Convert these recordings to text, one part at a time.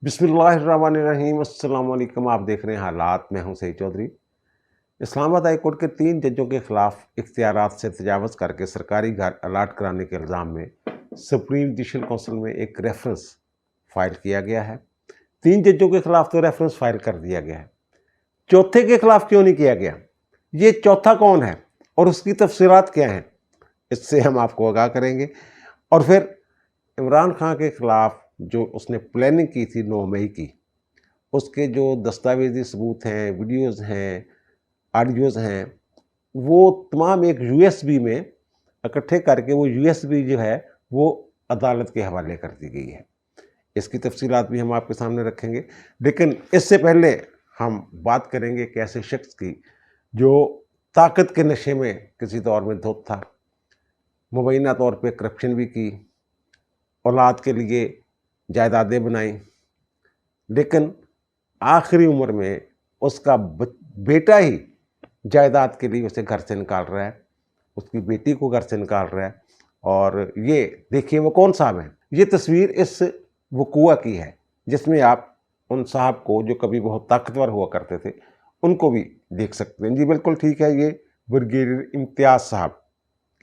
बिस्मिल्लाहिर्रहमानिर्रहीम। अस्सलाम वालेकुम। आप देख रहे हैं हालात। मैं हूं सईद चौधरी। इस्लामाबाद हाई कोर्ट के 3 जजों के खिलाफ इख्तियारात से तजावज़ करके सरकारी घर अलाट कराने के इल्ज़ाम में सुप्रीम जुडिशल काउंसिल में एक रेफरेंस फाइल किया गया है। 3 जजों के खिलाफ तो रेफरेंस फाइल कर दिया गया है, चौथे के खिलाफ क्यों नहीं किया गया? ये चौथा कौन है और उसकी तफसीलात क्या हैं, इससे हम आपको आगाह करेंगे। और फिर इमरान खान के खिलाफ जो उसने प्लानिंग की थी 9 मई की, उसके जो दस्तावेजी सबूत हैं, वीडियोज़ हैं, ऑडियोज़ हैं, वो तमाम एक यूएसबी में इकट्ठे करके वो यूएसबी जो है वो अदालत के हवाले कर दी गई है। इसकी तफसीलात भी हम आपके सामने रखेंगे, लेकिन इससे पहले हम बात करेंगे एक ऐसे शख्स की जो ताकत के नशे में किसी दौर में धुत था, मुबैना तौर पे करप्शन भी की, औलाद के लिए जायदादें बनाई, लेकिन आखिरी उम्र में उसका बेटा ही जायदाद के लिए उसे घर से निकाल रहा है, उसकी बेटी को घर से निकाल रहा है। और ये देखिए वो कौन साहब हैं। ये तस्वीर इस वकूआ की है जिसमें आप उन साहब को जो कभी बहुत ताकतवर हुआ करते थे उनको भी देख सकते हैं। जी बिल्कुल ठीक है, ये ब्रिगेडियर इम्तियाज़ साहब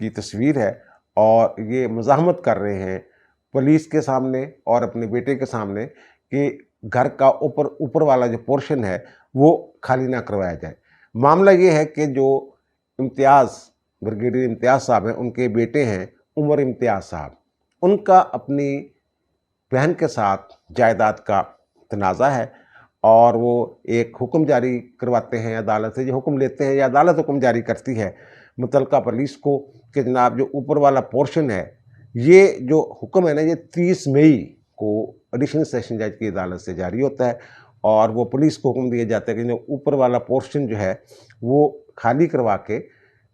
की तस्वीर है और ये मज़ाहमत कर रहे हैं पुलिस के सामने और अपने बेटे के सामने कि घर का ऊपर वाला जो पोर्शन है वो खाली ना करवाया जाए। मामला ये है कि जो ब्रिगेडियर इम्तियाज़ साहब हैं, उनके बेटे हैं उमर इम्तियाज़ साहब, उनका अपनी बहन के साथ जायदाद का तनाज़ा है और वो एक हुक्म जारी करवाते हैं अदालत से। जो हुक्म लेते हैं या अदालत हुक्म जारी करती है मुतल्लिका पुलिस को कि जनाब जो ऊपर वाला पोर्शन है, ये जो हुक्म है ना, ये 30 मई को एडिशनल सेशन जज की अदालत से जारी होता है और वो पुलिस को हुक्म दिया जाता है कि जो ऊपर वाला पोर्शन जो है वो खाली करवा के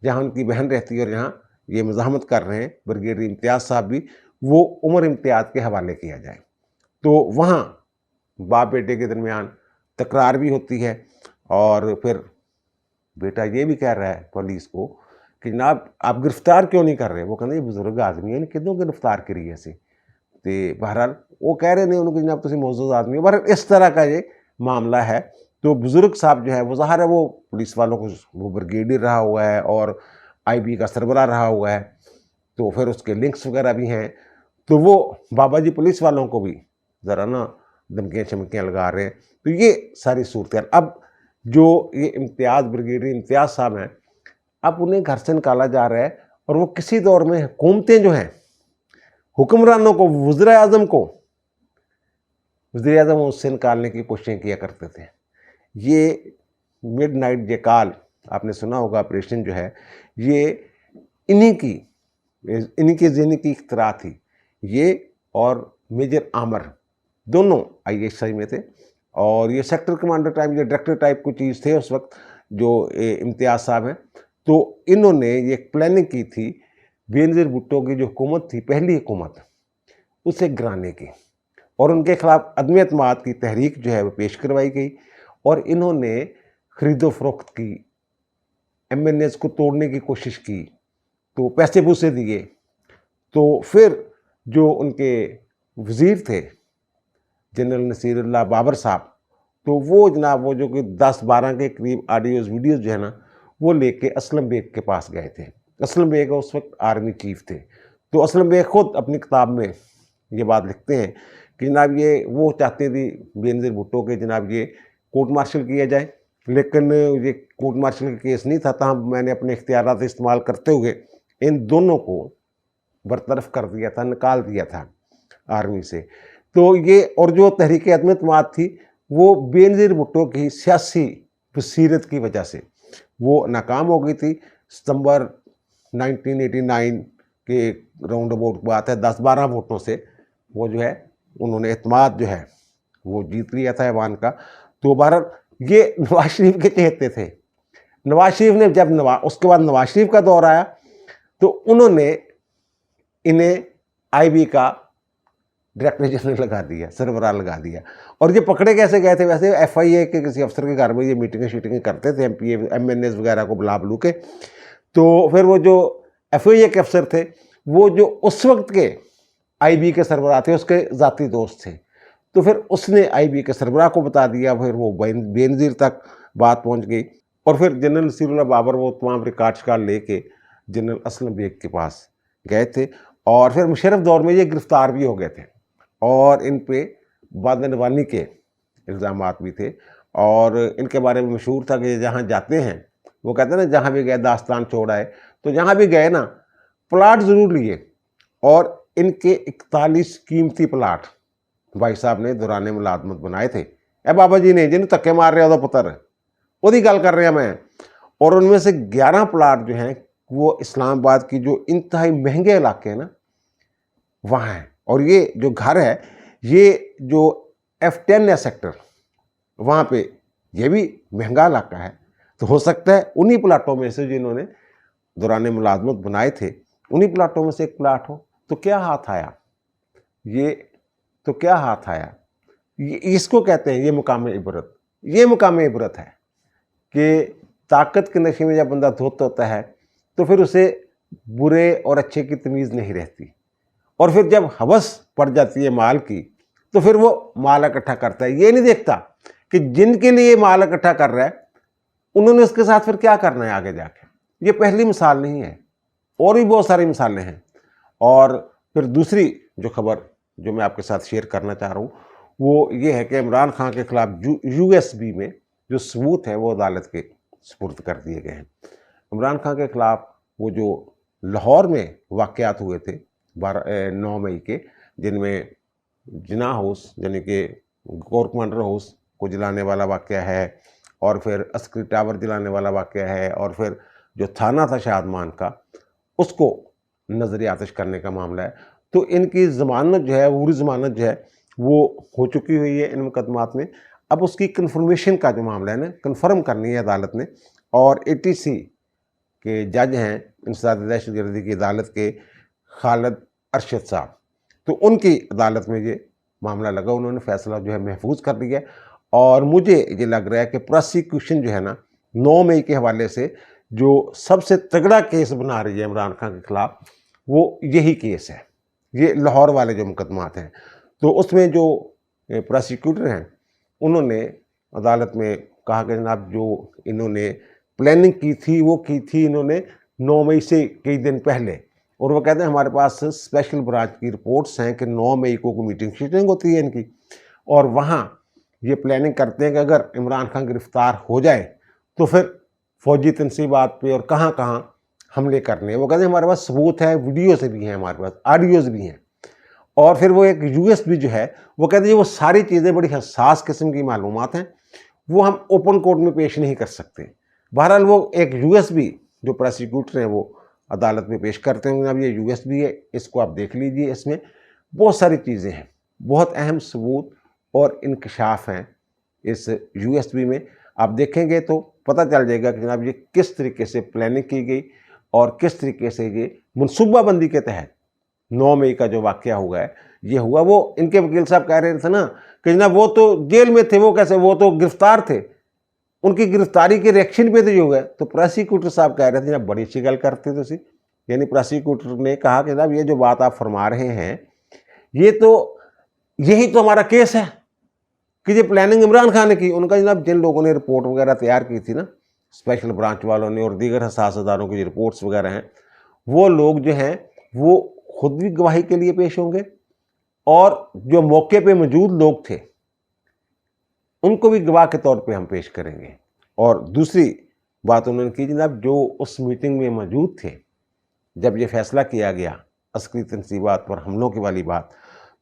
जहाँ उनकी बहन रहती है और जहाँ ये मज़ाहमत कर रहे हैं ब्रिगेडियर इम्तियाज़ साहब भी, वो उमर इम्तियाज़ के हवाले किया जाए। तो वहाँ बाप बेटे के दरमियान तकरार भी होती है और फिर बेटा ये भी कह रहा है पुलिस को कि जनाब आप गिरफ्तार क्यों नहीं कर रहे? वो कहते बुजुर्ग आदमी है, कितों गिरफ्तार करिए असी। तो बहरहाल वो कह रहे नहीं उनको जनाब तुम मौजूद आदमी हो। बहरहाल इस तरह का ये मामला है। तो बुजुर्ग साहब जो है वो ज़ाहिर है वो पुलिस वालों को, वो ब्रिगेडियर रहा हुआ है और IB का सरबराह रहा हुआ है, तो फिर उसके लिंक्स वगैरह भी हैं। तो वो बाबा जी पुलिस वालों को भी ज़रा ना धमकियाँ चमकियाँ लगा रहे हैं। तो ये सारी सूरत। अब जो ये ब्रिगेडियर इम्तियाज़ साहब हैं, अब उन्हें घर से निकाला जा रहा है और वो किसी दौर में हुकूमतें जो हैं, हुक्मरानों को, वज़ीर-ए-आज़म को, वज़ीर-ए-आज़म उससे निकालने की कोशिशें किया करते थे। ये मिडनाइट जे कॉल आपने सुना होगा, ऑपरेशन जो है ये इन्हीं की ज़हनी की इख्तिरा थी। ये और मेजर आमर दोनों ISI में थे और ये सेक्टर कमांडर टाइप या डायरेक्टर टाइप कुछ चीज़ थे उस वक्त जो इम्तियाज़ साहब हैं। तो इन्होंने ये प्लानिंग की थी बेनज़ीर भुट्टो की जो हुकूमत थी, पहली हुकूमत, उसे गिराने की, और उनके खिलाफ अदम एतमाद की तहरीक जो है वो पेश करवाई गई और इन्होंने ख़रीदो फरोख्त की, MNAs को तोड़ने की कोशिश की, तो पैसे पूसे दिए। तो फिर जो उनके वज़ीर थे जनरल नसीरुल्लाह बाबर साहब, तो वो जनाब वो जो कि 10-12 के करीब ऑडियोज़ वीडियोज़ जो है ना वो लेके असलम बेग के पास गए थे। असलम बेग उस वक्त आर्मी चीफ थे। तो असलम बेग ख़ुद अपनी किताब में ये बात लिखते हैं कि जनाब ये वो चाहते थे बेनज़ीर भुट्टो के जनाब ये कोर्ट मार्शल किया जाए, लेकिन ये कोर्ट मार्शल का केस नहीं था। तमाम मैंने अपने इख्तियारात इस्तेमाल करते हुए इन दोनों को बरतरफ कर दिया था, निकाल दिया था आर्मी से। तो ये और जो तहरीक अदम एतमाद थी वो बेनज़ीर भुट्टो की सियासी बसीरत की वजह से वो नाकाम हो गई थी। सितंबर 1989 के राउंड अबाउट बात है, 10-12 वोटों से वो जो है उन्होंने एतमाद जो है वो जीत लिया था ऐवान का। तो बहरहाल ये नवाज शरीफ के चहेते थे। नवाज शरीफ ने जब उसके बाद नवाज शरीफ का दौर आया तो उन्होंने इन्हें IB का डायरेक्टर जनरल लगा दिया, सरबराह लगा दिया। और ये पकड़े कैसे गए थे? वैसे FIA के किसी अफसर के घर में ये मीटिंगें करते थे, MNAs वगैरह को बुला बुलू के। तो फिर वो जो FIA के अफसर थे वो जो उस वक्त के IB के सरबराह थे उसके ज़ाती दोस्त थे। تو پھر اس نے آئی بی کے سربراہ کو بتا دیا، پھر وہ بے نظیر تک بات پہنچ گئی، اور پھر جنرل نصیر اللہ بابر وہ تمام ریکارڈ شکار لے کے جنرل اسلم بیگ کے پاس گئے تھے، اور پھر مشرف دور میں یہ گرفتار بھی ہو گئے تھے، اور ان پہ بادنوانی کے الزامات بھی تھے، اور ان کے بارے میں مشہور تھا کہ جہاں جاتے ہیں وہ کہتے ہیں نا جہاں بھی گئے داستان چھوڑ آئے، تو جہاں بھی گئے نا پلاٹ ضرور لیے، اور ان کے 41 قیمتی پلاٹ بھائی صاحب نے دوران ملازمت بنائے تھے۔ اے بابا جی نے جنہوں تکے مار رہے ہو پتر وہی گل کر رہے ہیں میں، اور ان میں سے 11 پلاٹ جو ہیں وہ اسلام آباد کی جو انتہائی مہنگے علاقے ہیں نا وہاں ہیں، اور یہ جو گھر ہے یہ جو F10 ہے سیکٹر وہاں پہ یہ بھی مہنگا علاقہ ہے، تو ہو سکتا ہے انہی پلاٹوں میں سے جنہوں نے دوران ملازمت بنائے تھے انہی پلاٹوں میں سے ایک پلاٹ ہو، تو کیا ہاتھ آیا یہ، تو کیا ہاتھ آیا، اس کو کہتے ہیں یہ مقام عبرت، یہ مقام عبرت ہے کہ طاقت کے نشے میں جب بندہ دھوت ہوتا ہے تو پھر اسے برے اور اچھے کی تمیز نہیں رہتی، اور پھر جب ہوس پڑ جاتی ہے مال کی تو پھر وہ مال اکٹھا کرتا ہے، یہ نہیں دیکھتا کہ جن کے لیے مال اکٹھا کر رہا ہے انہوں نے اس کے ساتھ پھر کیا کرنا ہے آگے جا کے۔ یہ پہلی مثال نہیں ہے، اور بھی بہت ساری مثالیں ہیں۔ اور پھر دوسری جو خبر جو میں آپ کے ساتھ شیئر کرنا چاہ رہا ہوں وہ یہ ہے کہ عمران خان کے خلاف USB میں جو ثبوت ہے وہ عدالت کے سپرد کر دیے گئے ہیں۔ عمران خان کے خلاف وہ جو لاہور میں واقعات ہوئے تھے 9 مئی کے، جن میں جناح ہاؤس یعنی کہ گور کمانڈر ہاؤس کو جلانے والا واقعہ ہے، اور پھر عسکری ٹاور جلانے والا واقعہ ہے، اور پھر جو تھانہ تھا شادمان کا اس کو نظر آتش کرنے کا معاملہ ہے، تو ان کی ضمانت جو ہے عبوری ضمانت جو ہے وہ ہو چکی ہوئی ہے ان مقدمات میں۔ اب اس کی کنفرمیشن کا جو معاملہ ہے نا کنفرم کرنی ہے عدالت نے، اور ATC کے جج ہیں انسداد دہشت گردی کی عدالت کے خالد ارشد صاحب، تو ان کی عدالت میں یہ معاملہ لگا، انہوں نے فیصلہ جو ہے محفوظ کر دیا، اور مجھے یہ لگ رہا ہے کہ پروسیکیوشن جو ہے نا 9 مئی کے حوالے سے جو سب سے تگڑا کیس بنا رہی ہے عمران خان کے خلاف وہ یہی کیس ہے، یہ لاہور والے جو مقدمات ہیں۔ تو اس میں جو پروسیکیوٹر ہیں انہوں نے عدالت میں کہا کہ جناب جو انہوں نے پلاننگ کی تھی وہ کی تھی انہوں نے 9 مئی سے کئی دن پہلے، اور وہ کہتے ہیں ہمارے پاس اسپیشل برانچ کی رپورٹس ہیں کہ 9 مئی کو میٹنگ شیٹنگ ہوتی ہے ان کی، اور وہاں یہ پلاننگ کرتے ہیں کہ اگر عمران خان گرفتار ہو جائے تو پھر فوجی تنصیبات پہ اور کہاں کہاں حملے کرنے ہیں۔ وہ کہتے ہیں ہمارے پاس ثبوت ہے، ویڈیوز بھی ہیں، ہمارے پاس آڈیوز بھی ہیں، اور پھر وہ ایک USB جو ہے وہ کہتے ہیں وہ ساری چیزیں بڑی حساس قسم کی معلومات ہیں، وہ ہم اوپن کورٹ میں پیش نہیں کر سکتے۔ بہرحال وہ ایک USB جو پروسیکیوٹر ہیں وہ عدالت میں پیش کرتے ہیں، اب یہ USB ہے، اس کو آپ دیکھ لیجئے، اس میں بہت ساری چیزیں ہیں، بہت اہم ثبوت اور انکشاف ہیں اس USB میں۔ آپ دیکھیں گے تو پتہ چل جائے گا کہ جناب یہ کس طریقے سے پلاننگ کی گئی اور کس طریقے سے یہ منصوبہ بندی کے تحت 9 مئی کا جو واقعہ ہوا ہے یہ ہوا۔ وہ ان کے وکیل صاحب کہہ رہے تھے نا کہ جناب وہ تو جیل میں تھے، وہ کیسے، وہ تو گرفتار تھے، ان کی گرفتاری کے ریئیکشن پہ تو یہ ہوگا، تو پروسیکیوٹر صاحب کہہ رہے تھے جناب بڑی اچھی گل کرتے تھے، یعنی پروسیکیوٹر نے کہا کہ جناب یہ جو بات آپ فرما رہے ہیں یہ تو یہی تو ہمارا کیس ہے کہ یہ پلاننگ عمران خان نے کی۔ ان کا جناب جن لوگوں نے رپورٹ وغیرہ تیار کی تھی نا اسپیشل برانچ والوں نے اور دیگر حساس اداروں کی جو رپورٹس وغیرہ ہیں، وہ لوگ جو ہیں وہ خود بھی گواہی کے لیے پیش ہوں گے، اور جو موقع پہ موجود لوگ تھے ان کو بھی گواہ کے طور پہ ہم پیش کریں گے۔ اور دوسری بات انہوں نے کی جناب جو اس میٹنگ میں موجود تھے جب یہ فیصلہ کیا گیا عسکری تنصیبات پر حملوں کی والی بات،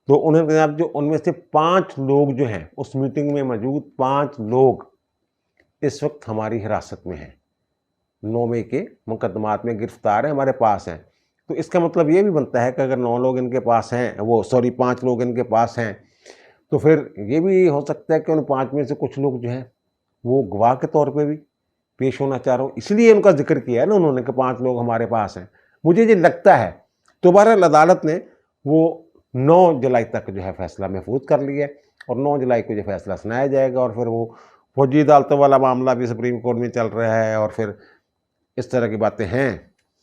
تو انہوں نے جناب جو ان میں سے 5 لوگ جو ہیں اس میٹنگ میں موجود 5 لوگ اس وقت ہماری حراست میں ہیں، 9 مئی کے مقدمات میں گرفتار ہیں، ہمارے پاس ہیں۔ تو اس کا مطلب یہ بھی بنتا ہے کہ اگر 9 لوگ ان کے پاس ہیں، 5 لوگ ان کے پاس ہیں، تو پھر یہ بھی ہو سکتا ہے کہ ان 5 میں سے کچھ لوگ جو ہیں وہ گواہ کے طور پہ بھی پیش ہونا چاہ رہا ہوں، اس لیے ان کا ذکر کیا ہے نا انہوں نے کہ 5 لوگ ہمارے پاس ہیں، مجھے یہ لگتا ہے۔ تو بہرحال عدالت نے وہ 9 جولائی تک جو ہے فیصلہ محفوظ کر لیا ہے، اور 9 جولائی کو جو فیصلہ سنایا جائے گا، اور پھر وہ فوجی عدالتوں والا معاملہ بھی سپریم کورٹ میں چل رہا ہے، اور پھر اس طرح کی باتیں ہیں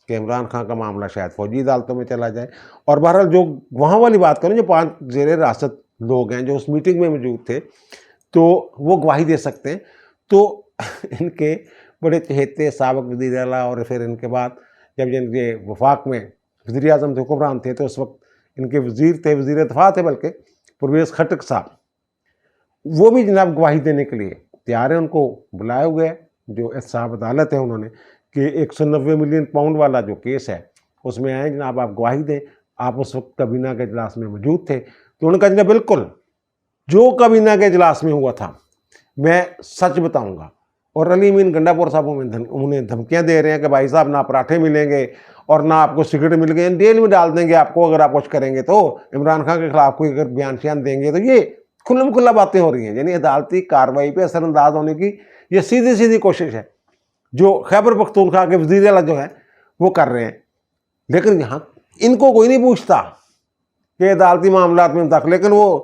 کہ عمران خان کا معاملہ شاید فوجی عدالتوں میں چلا جائے۔ اور بہرحال جو وہاں والی بات کریں جو 5 زیر حراست لوگ ہیں جو اس میٹنگ میں موجود تھے تو وہ گواہی دے سکتے ہیں. تو ان کے بڑے چہیتے سابق وزیر اعلیٰ اور پھر ان کے بعد جب یہ وفاق میں وزیر اعظم تھے، حکمران تھے، تو اس وقت ان کے وزیر تھے، وزیر دفاع تھے بلکہ پرویز خٹک صاحب، وہ بھی جناب گواہی دینے کے لیے تیار ہیں. ان کو بلایا ہوئے جو احتساب عدالت ہے انہوں نے کہ 190 ملین پاؤنڈ والا جو کیس ہے اس میں آئیں جناب، آپ گواہی دیں. آپ اس وقت کابینہ کے اجلاس میں موجود تھے. تو انہوں نے کہا جناب بالکل جو کابینہ کے اجلاس میں ہوا تھا میں سچ بتاؤں گا. اور علی امین گنڈا پور صاحب انہیں دھمکیاں دے رہے ہیں کہ بھائی صاحب نہ پراٹھے ملیں گے اور نہ آپ کو سگریٹ مل گئے، جیل میں ڈال دیں گے آپ کو اگر آپ کچھ کریں گے. تو عمران خان کے خلاف کوئی اگر بیان شیان دیں گے تو یہ کھلم کھلا باتیں ہو رہی ہیں. یعنی عدالتی کارروائی پہ اثر انداز ہونے کی یہ سیدھی سیدھی کوشش ہے جو خیبر پختونخوا کے وزیر اعلیٰ جو ہے وہ کر رہے ہیں. لیکن یہاں ان کو کوئی نہیں پوچھتا کہ عدالتی معاملات میں داخل. لیکن وہ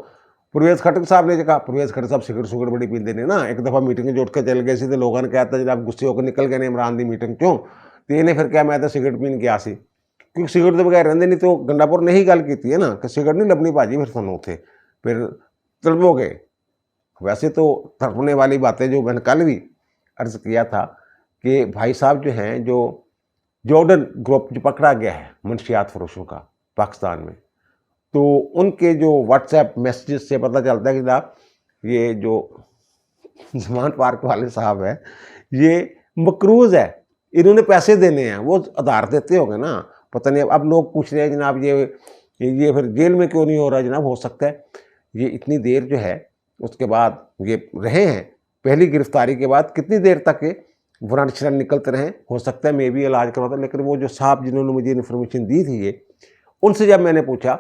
پرویز خٹک صاحب نے کہا، پرویز خٹک صاحب سگریٹ بڑی پیندے نے نا. ایک دفعہ میٹنگ جو اٹھ کے چل گئے سی تو لوگوں نے کہا تھا جناب غصے ہو کے نکل گئے نے عمران دی میٹنگ چوں. تو انہیں پھر کیا میں تو سگریٹ پین گیا سی کیونکہ سگریٹ تو بغیر رہندے نہیں. تو گنڈا پور نے ہی گل کی ہے نا کہ سگریٹ نہیں لبنی بھاجی پھر سنو تھے پھر طلبو گے. ویسے تو تڑپنے والی باتیں جو میں نے کل بھی عرض کیا تھا کہ بھائی صاحب جو ہیں جو جارڈن گروپ جو پکڑا گیا ہے منشیات فروشوں کا پاکستان میں، تو ان کے جو واٹس ایپ میسیجز سے پتہ چلتا ہے کہ جناب یہ جو زمان پارک والے صاحب ہے یہ مقروض ہے، انہوں نے پیسے دینے ہیں. وہ ادھار دیتے ہو گے نا، پتہ نہیں. اب لوگ پوچھ رہے ہیں جناب یہ پھر جیل میں کیوں نہیں ہو رہا جناب؟ ہو سکتا ہے یہ اتنی دیر جو ہے اس کے بعد یہ رہے ہیں، پہلی گرفتاری کے بعد کتنی دیر تک یہ ورانٹ شرن نکلتے رہیں. ہو سکتا ہے میں بھی علاج کرواتا. لیکن وہ جو صاحب جنہوں نے مجھے انفارمیشن دی تھی یہ، ان سے جب میں نے پوچھا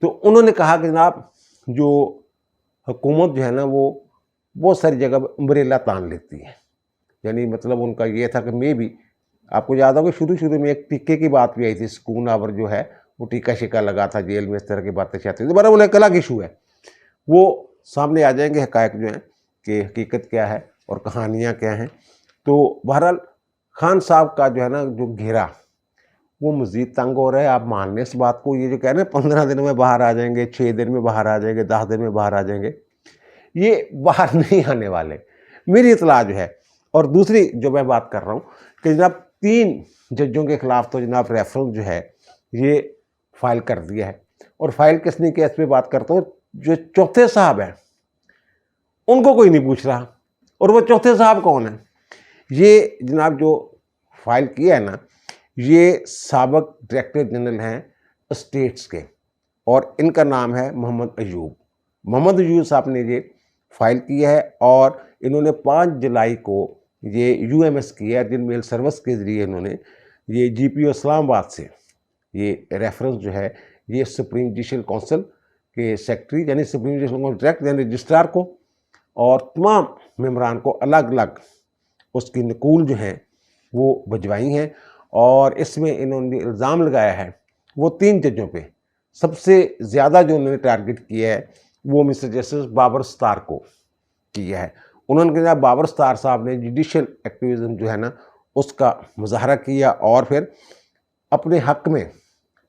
تو انہوں نے کہا کہ جناب جو حکومت جو ہے نا وہ بہت ساری جگہ امبریلا تان لیتی ہے. یعنی مطلب ان کا یہ تھا کہ میں بھی، آپ کو یاد ہوگا شروع میں ایک ٹیکے کی بات بھی آئی تھی، سکون آور جو ہے وہ ٹیکہ شکا لگا تھا جیل میں، اس طرح کی باتیں چاہتی تھی. برابر ایک الگ ایشو ہے، وہ سامنے آ جائیں گے حقائق جو ہیں کہ حقیقت کیا ہے اور کہانیاں کیا ہیں. تو بہرحال خان صاحب کا جو ہے نا جو گھیرا وہ مزید تنگ ہو رہا ہے. آپ مان لیں اس بات کو. یہ جو کہہ رہے ہیں 15 دن میں باہر آ جائیں گے، 6 دن میں باہر آ جائیں گے، 10 دن میں باہر آ جائیں گے، یہ باہر نہیں آنے والے میری اطلاع جو ہے. اور دوسری جو میں بات کر رہا ہوں کہ جناب 3 ججوں کے خلاف تو جناب ریفرنس جو ہے یہ فائل کر دیا ہے. اور فائل کس نے کیا اس پہ بات کرتا ہوں. جو چوتھے صاحب ہیں ان کو کوئی نہیں پوچھ رہا. اور وہ چوتھے صاحب کون ہیں؟ یہ جناب جو فائل کیا ہے نا یہ سابق ڈائریکٹر جنرل ہیں اسٹیٹس کے، اور ان کا نام ہے محمد ایوب. محمد ایوب صاحب نے یہ فائل کیا ہے اور انہوں نے 5 جولائی کو یہ یو ایم ایس کیا ہے، جن میل سروس کے ذریعے انہوں نے یہ جی پی او اسلام آباد سے یہ ریفرنس جو ہے یہ سپریم جوڈیشل کونسل کے سیکرٹری یعنی سپریم جوڈیشل کونسل ڈائریکٹ یعنی رجسٹرار کو اور تمام ممبران کو الگ الگ اس کی نقول جو ہیں وہ بھجوائی ہیں. اور اس میں انہوں نے الزام لگایا ہے وہ 3 ججوں پہ. سب سے زیادہ جو انہوں نے ٹارگٹ کیا ہے وہ مسٹر جسٹس بابر ستار کو کیا ہے. انہوں نے کہا بابر ستار صاحب نے جوڈیشل ایکٹیویزم جو ہے نا اس کا مظاہرہ کیا اور پھر اپنے حق میں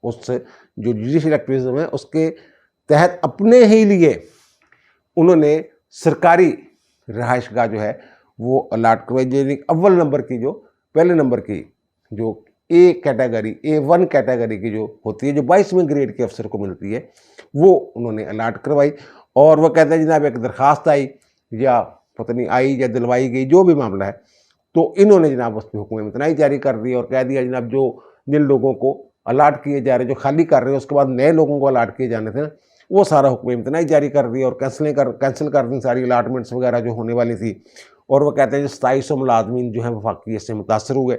اس جو جوڈیشل ایکٹیویزم ہے اس کے تحت اپنے ہی لیے انہوں نے سرکاری رہائش گاہ جو ہے وہ الاٹ کروائی. یعنی اول نمبر کی جو پہلے نمبر کی جو اے کیٹیگری A1 کیٹیگری کی جو ہوتی ہے جو 22ویں گریڈ کے افسر کو ملتی ہے وہ انہوں نے الاٹ کروائی. اور وہ کہتے ہیں جناب ایک درخواست آئی یا پتہ نہیں آئی یا دلوائی گئی جو بھی معاملہ ہے تو انہوں نے جناب اس پہ حکم امتناعی جاری کر دی اور کہہ دیا جناب جو جن لوگوں کو الاٹ کیے جا رہے جو خالی کر رہے ہیں اس کے بعد نئے لوگوں کو الاٹ کیے جانے تھے نا وہ سارا حکم امتناعی جاری کر دی اور کینسل کر دیں ساری الاٹمنٹس وغیرہ جو ہونے والی تھی. اور وہ کہتے ہیں 2700 ملازمین جو ہیں وفاقی اس سے متاثر ہوئے.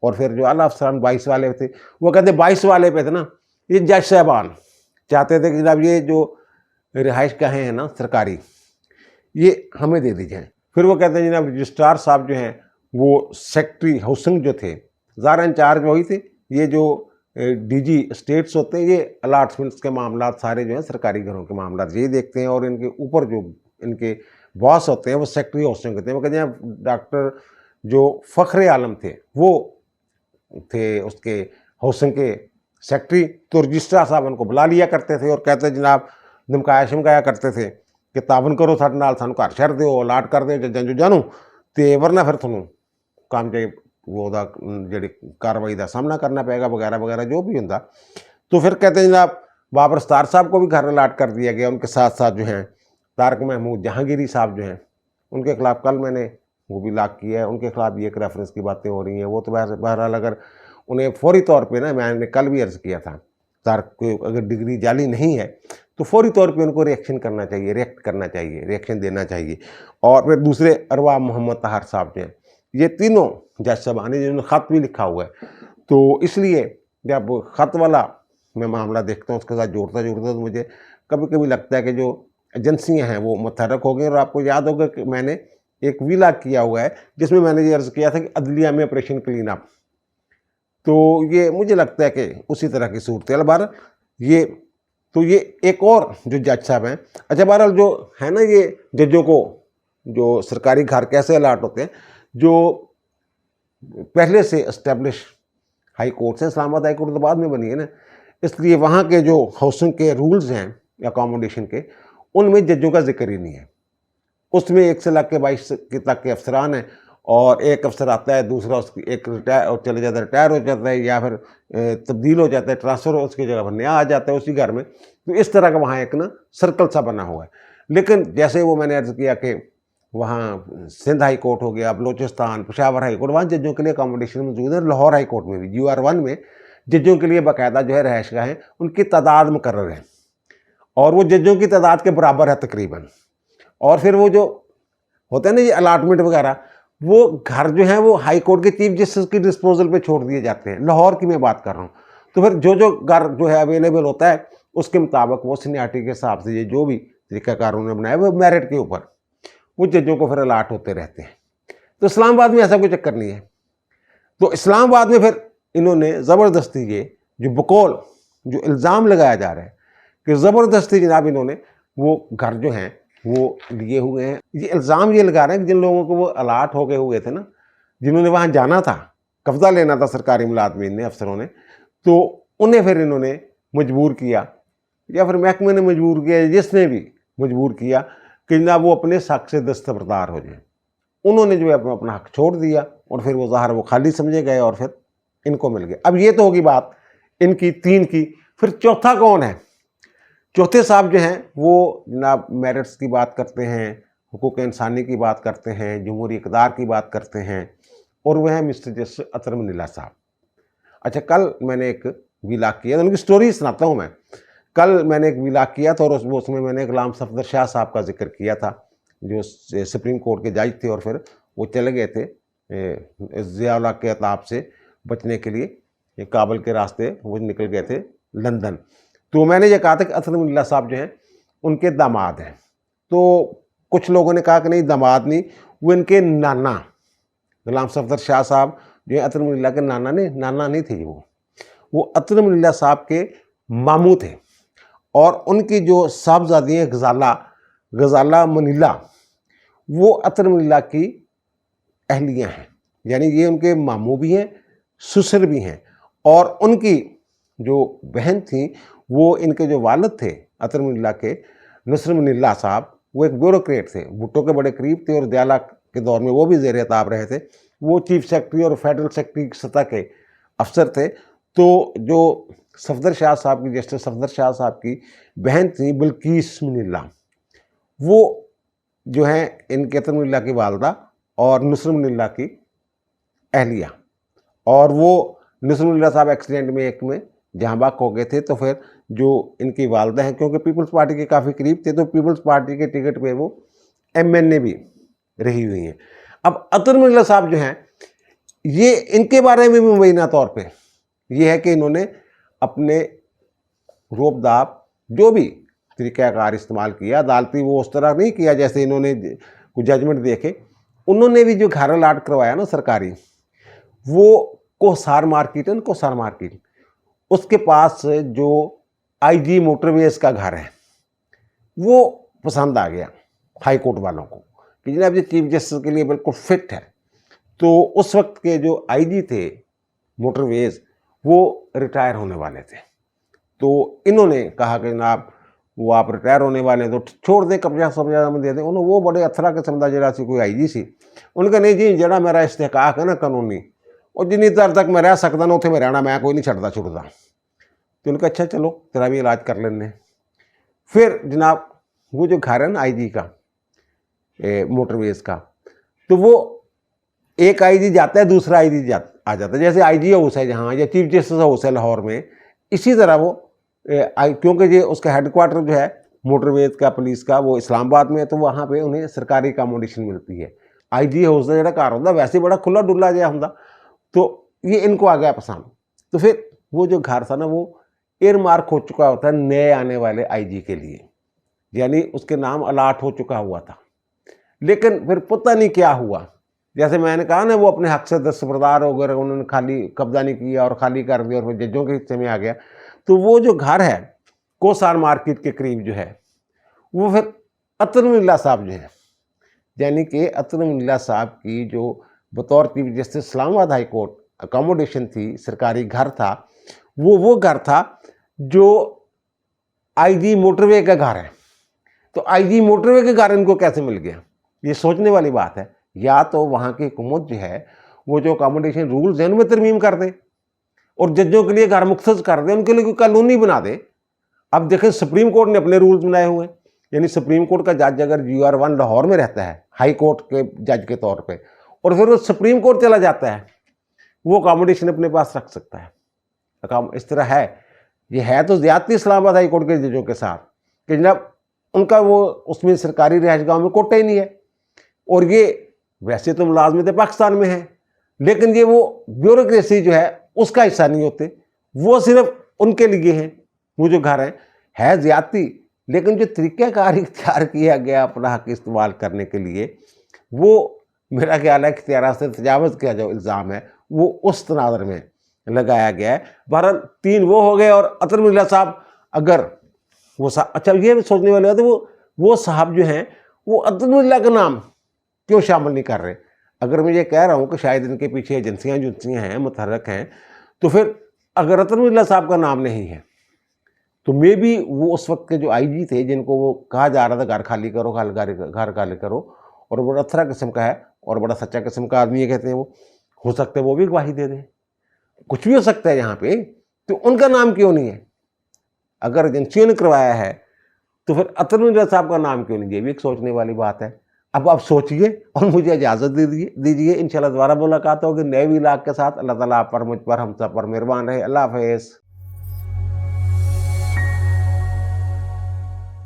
اور پھر جو اعلیٰ افسران 22 والے تھے وہ کہتے ہیں 22 والے پہ تھے نا یہ جج صاحبان چاہتے تھے کہ جناب یہ جو رہائش گاہیں ہیں نا سرکاری یہ ہمیں دے دی جائیں. پھر وہ کہتے ہیں جناب رجسٹرار صاحب جو ہیں وہ سیکٹری ہاؤسنگ جو تھے ظاہر انچارج وہی تھے. یہ جو ڈی جی اسٹیٹس ہوتے ہیں یہ الاٹمنٹس کے معاملات سارے جو ہیں سرکاری گھروں کے معاملات یہی دیکھتے ہیں اور ان کے اوپر جو ان کے باس ہوتے ہیں وہ سیکٹری ہاؤسنگ ہوتے ہیں. وہ کہتے ہیں ڈاکٹر جو فخر عالم تھے وہ تھے اس کے ہاؤسنگ کے سیکٹری تو رجسٹرار صاحب ان کو بلا لیا کرتے تھے اور کہتے ہیں جناب धमकाया शमकाया करते थे कि तावन करो साडे नाल, सानू घर शहर दिओ, अलाट कर दिओ जੱਜਾਂ ਜੁੱਜਾਂ ਨੂੰ, ਤੇ ਵਰਨਾ ਫਿਰ ਤੁਹਾਨੂੰ ਕੰਮ ਜੇ वो ਉਹਦਾ ਜਿਹੜੀ कार्रवाई का सामना करना पड़ेगा वगैरह वगैरह जो भी होता। तो फिर कहते हैं जनाब बाबर सत्तार साहब को भी घर अलाट कर दिया गया। उनके साथ साथ जो हैं तारक महमूद जहांगीरी साहब जो हैं, उनके खिलाफ कल मैंने वो भी लॉक किया है, उनके खिलाफ भी एक रेफरेंस की बातें हो रही हैं। वो तो बहरहाल अगर उन्हें फौरी तौर पे ना, मैंने कल भी अर्ज़ किया था, तारक को अगर डिग्री जाली नहीं है तो फौरी तौर पे उनको रिएक्शन करना चाहिए, रिएक्ट करना चाहिए, रिएक्शन देना चाहिए। और फिर दूसरे अरवा मोहम्मद ताहर साहब जो हैं, ये तीनों जज साहबान हैं जिन्होंने ख़त भी लिखा हुआ है। तो इसलिए जब ख़त वाला मैं मामला देखता हूँ उसके साथ जोड़ता तो मुझे कभी कभी लगता है कि जो एजेंसियाँ हैं वो मुतहरक हो गई। और आपको याद होगा कि मैंने एक वीला किया हुआ है जिसमें मैंने ये अर्ज़ किया था कि अदलिया में ऑपरेशन क्लीन अप, तो ये मुझे लगता है कि उसी तरह की सूरत है। बहरहाल ये तो ये एक और जो जज साहब हैं, अच्छा बहरहाल जो है ना, ये जजों को जो सरकारी घर कैसे अलाट होते हैं, जो पहले से इस्टेब्लिश हाई कोर्ट्स हैं, इस्लामाबाद हाई कोर्ट तो बाद में बनी है ना, इसलिए वहाँ के जो हाउसिंग के रूल्स हैं अकोमोडेशन के, उनमें जजों का जिक्र ही नहीं है। उसमें 1 से लेकर 22 तक के अफसरान हैं, और एक अफसर आता है, दूसरा उसकी एक रिटायर और चले जाता है, रिटायर हो जाता है या फिर तब्दील हो जाता है, ट्रांसफ़र उसकी जगह पर नया आ जाता है उसी घर में। तो इस तरह का वहाँ एक ना सर्कल सा बना हुआ है। लेकिन जैसे वो मैंने अर्ज़ किया कि वहाँ सिंध हाई कोर्ट हो गया, बलोचिस्तान, पेशावर हाई कोर्ट, वहाँ जजों के लिए अकोमोडेशन मौजूद है। लाहौर हाई कोर्ट में भी UR1 में जजों के लिए बाकायदा जो है रहायशगाहें, उनकी तादाद मुकर्रर है, और वो जजों की तादाद के बराबर है तकरीबन। और फिर वो जो होता है ना ये अलाटमेंट वगैरह, वो घर जो है वो हाई कोर्ट के चीफ जस्टिस की डिस्पोजल पे छोड़ दिए जाते हैं। लाहौर की मैं बात कर रहा हूँ। तो फिर जो घर जो है अवेलेबल होता है उसके मुताबिक वो सीनियरिटी के हिसाब से ये जो भी तरीक़ाकार उन्होंने बनाया वो मेरिट के ऊपर वो जजों को फिर अलाट होते रहते हैं। तो इस्लामाबाद में ऐसा कोई चक्कर नहीं है। तो इस्लामाबाद में फिर इन्होंने ज़बरदस्ती ये जो बकौल जो इल्ज़ाम लगाया जा रहा है कि ज़बरदस्ती जनाब इन्होंने वो घर जो हैं वो लिए हुए हैं। ये इल्ज़ाम ये लगा रहे हैं कि जिन लोगों को वो अलाट हो गए हुए थे ना, जिन्होंने वहाँ जाना था, कब्ज़ा लेना था सरकारी मुलाजमीन ने, अफसरों ने, तो उन्हें फिर इन्होंने मजबूर किया, या फिर महकमे ने मजबूर किया, जिसने भी मजबूर किया कि ना वो अपने हक़ से दस्तबरदार हो जाए। उन्होंने जो है अपना हक़ छोड़ दिया, और फिर वो ज़ाहिर वो खाली समझे गए, और फिर इनको मिल गए। अब ये तो होगी बात इनकी 3 की। फिर चौथा कौन है? चौथे साहब जो हैं वो जनाब मेरिट्स की बात करते हैं, हुकूक इंसानी की बात करते हैं, जमहूरी इक़्तिदार की बात करते हैं, और वह है मिस्टर जस्टिस अतर मनीला साहब। अच्छा, कल मैंने एक वीला किया, उनकी स्टोरी सुनाता हूँ मैं। कल मैंने एक वीला किया था, और उसमें मैंने गुलाम सफदर शाह साहब का जिक्र किया था, जो सुप्रीम कोर्ट के जज थे, और फिर वो चले गए थे ज़िया-उल-हक़ के अताब से बचने के लिए काबुल के रास्ते वो निकल गए थे लंदन। तो मैंने ये कहा था कि अतर मनीला साहब जो हैं उनके दामाद हैं। तो कुछ लोगों ने कहा कि नहीं, दामाद नहीं, वो इनके नाना गुलाम सफदर शाह साहब जो है अतर मनीला के नाना नहीं थे। वो अतर मनीला साहब के मामू थे, और उनकी जो साहबजादी हैं गजाला मनीला, वो अतर मनीला की अहलियाँ हैं, यानी ये उनके मामू भी हैं, ससुर भी हैं। और उनकी जो बहन थी, वो इनके जो वालिद थे अतर मनीला के, नसर मनीला साहब, वो एक ब्यूरोक्रेट थे, भुट्टो के बड़े करीब थे, और दयाला के दौर में वो भी ज़ेर ताब रहे थे। वो चीफ सेक्रेटरी और फेडरल सेक्रेटरी की सतह के अफसर थे। तो जो सफदर शाह साहब की, जस्टिस सफदर शाह साहब की बहन थी बिल्किस मनीला, वो जो हैं इनके अतर मनीला की वालदा और नसर मनीला की अहलिया। और वो नसर मनीला साहब एक्सीडेंट में एक में जहाँ बाग हो गए थे। तो फिर जो इनकी वालदा हैं, क्योंकि पीपल्स पार्टी के काफ़ी करीब थे, तो पीपल्स पार्टी के टिकट पे वो MNA भी रही हुई हैं। अब अतर मनीला साहब जो हैं, ये इनके बारे में भी मुबैना तौर पे ये है कि इन्होंने अपने रोब-दाब जो भी तरीक़ाकार इस्तेमाल किया, अदालती वो उस तरह नहीं किया जैसे इन्होंने कुछ जजमेंट देखे। उन्होंने भी जो घर अलाट करवाया ना सरकारी, वो कोसार मार्केट, उसके पास जो IG मोटरवेज़ का घर है, वो पसंद आ गया हाई कोर्ट वालों को कि जनाब ये चीफ जस्टिस के लिए बिल्कुल फिट है। तो उस वक्त के जो IG थे मोटरवेज़, वो रिटायर होने वाले थे। तो इन्होंने कहा कि जनाब वो आप रिटायर होने वाले हैं तो छोड़ दें, कब्जा सब्जा में दे दें। उन्होंने वो बड़े अथरा किस्म का जरा सी कोई आई जी सी, उनका नहीं जी जड़ा मेरा इस्तेहकाक है ना कानूनी, और जिन्नी देर तक मैं रह सकता ना उत्थे मैं रहना, मैं कोई नहीं छड़ता छुड़ता। तो उनका अच्छा चलो तेरा भी इलाज कर लेने। फिर जनाब वो जो घर है ना IG का, मोटरवेज का, तो वो एक IG जाता है, दूसरा IG आ जाता है। जैसे IG हाउस है जहाँ, या चीफ जस्टिस हाउस है लाहौर में, इसी तरह वो क्योंकि ये उसका हेडक्वार्टर जो है मोटरवेज का पुलिस का वो इस्लामाबाद में है, तो वहाँ पे उन्हें सरकारी अकोमोडेशन मिलती है। IG हाउस का जो घर होता वैसे बड़ा खुला डुला जहा होंदा, तो ये इनको आ गया पसंद। तो फिर वो जो घर था ना वो एयर मार्क हो चुका होता है नए आने वाले IG के लिए, यानी उसके नाम अलाट हो चुका हुआ था। लेकिन फिर पता नहीं क्या हुआ, जैसे मैंने कहा ना वो अपने हक से दस्तबरदार हो गए, उन्होंने खाली कब्जा नहीं किया और खाली कर दिया और फिर जजों के हिस्से में आ गया। तो वो जो घर है कोसार मार्केट के करीब जो है, वो फिर अतरमुल्लाह साहब जो है, यानी कि अतरमुल्लाह साहब की जो बतौर chief justice Islamabad high court accommodation थी, सरकारी घर था, वो घर था जो IG मोटरवे का घर है। तो IG मोटरवे के घर इनको कैसे मिल गया, ये सोचने वाली बात है। या तो वहाँ की हुकूमत जो है वो जो अकोमोडेशन रूल्स हैं उनमें तरमीम कर दे और जजों के लिए घर मुख्तस कर दे, उनके लिए कोई कानूनी बना दे। अब देखें सुप्रीम कोर्ट ने अपने रूल्स बनाए हुए हैं, यानी सुप्रीम कोर्ट का जज अगर GR1 लाहौर में रहता है हाई कोर्ट के जज के तौर पे, और फिर वो सुप्रीम कोर्ट चला जाता है, वो अकोमोडेशन अपने पास रख सकता है। इस तरह है, ये है तो ज़्यादती इस्लामाबाद हाई कोर्ट के जजों के साथ कि जनाब उनका वो उसमें सरकारी रिहाइश गाँव में कोटा ही नहीं है, और ये वैसे तो मुलाजमत पाकिस्तान में है, लेकिन ये वो ब्यूरोक्रेसी जो है उसका हिस्सा नहीं होते, वो सिर्फ उनके लिए हैं। वो जो घर है ज़्यादती, लेकिन जो तरीक़ाकार इख्तियार किया गया अपना हक इस्तेमाल करने के लिए, वो मेरा ख्याल है इख्तियार से तजावज़ का जो इल्ज़ाम है वो उस तनाज़र में लगाया गया है। बहरहाल 3 वो हो गए, और अतरमुल्लाह साहब अगर वो अच्छा ये भी सोचने वाले होते वो साहब जो हैं वो अतरमुल्लाह का नाम क्यों शामिल नहीं कर रहे। अगर मैं ये कह रहा हूँ कि शायद इनके पीछे एजेंसियाँ हैं मुतहर्रिक हैं, तो फिर अगर अतरमुल्लाह साहब का नाम नहीं है तो मे भी वो उस वक्त के जो IG थे जिनको वो कहा जा रहा था घर खाली करो, घर खाली करो, और बड़ा अथरा किस्म का है और बड़ा सच्चा किस्म का आदमी ये कहते हैं, वो हो सकता है वो भी गवाही दे दें, कुछ भी हो सकता है यहाँ पे, तो उनका नाम क्यों नहीं है। अगर एजेंसियों ने करवाया है तो फिर अतरमुल्लाह साहब का नाम क्यों नहीं, ये भी एक सोचने वाली बात है। अब आप सोचिए और मुझे इजाज़त दीजिए। इंशाल्लाह दोबारा मुलाकात होगी नए व्लॉग के साथ। अल्लाह ताला आप पर, मुझ पर, हम सब पर मेहरबान रहे। अल्लाह हाफ़िज़।